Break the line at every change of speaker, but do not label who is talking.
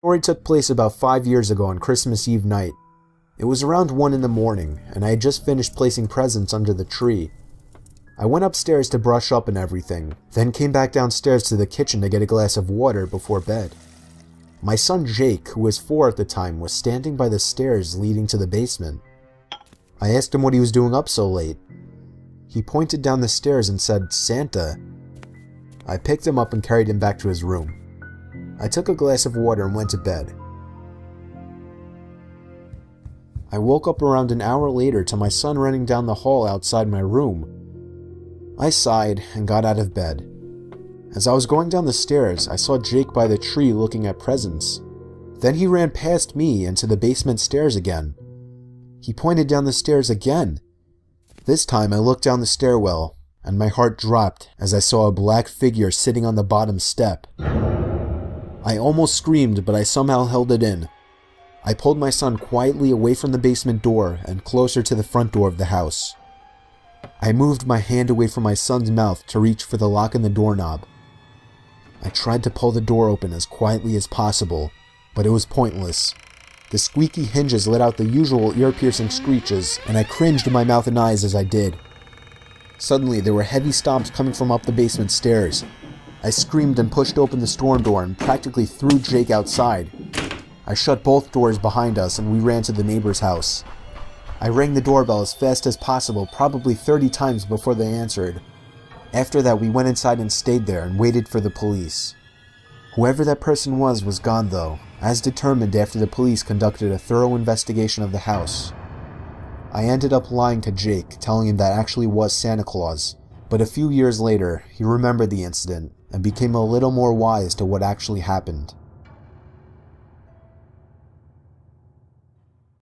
Story took place about 5 years ago on Christmas Eve night. It was around 1 in the morning, and I had just finished placing presents under the tree. I went upstairs to brush up and everything, then came back downstairs to the kitchen to get a glass of water before bed. My son Jake, who was 4 at the time, was standing by the stairs leading to the basement. I asked him what he was doing up so late. He pointed down the stairs and said, "Santa." I picked him up and carried him back to his room. I took a glass of water and went to bed. I woke up around an hour later to my son running down the hall outside my room. I sighed and got out of bed. As I was going down the stairs, I saw Jake by the tree looking at presents. Then he ran past me into the basement stairs again. He pointed down the stairs again. This time I looked down the stairwell, and my heart dropped as I saw a black figure sitting on the bottom step. I almost screamed, but I somehow held it in. I pulled my son quietly away from the basement door and closer to the front door of the house. I moved my hand away from my son's mouth to reach for the lock in the doorknob. I tried to pull the door open as quietly as possible, but it was pointless. The squeaky hinges let out the usual ear-piercing screeches, and I cringed in my mouth and eyes as I did. Suddenly, there were heavy stomps coming from up the basement stairs. I screamed and pushed open the storm door and practically threw Jake outside. I shut both doors behind us and we ran to the neighbor's house. I rang the doorbell as fast as possible, probably 30 times before they answered. After that, we went inside and stayed there and waited for the police. Whoever that person was gone though, as determined after the police conducted a thorough investigation of the house. I ended up lying to Jake, telling him that actually was Santa Claus, but a few years later, he remembered the incident and became a little more wise to what actually happened.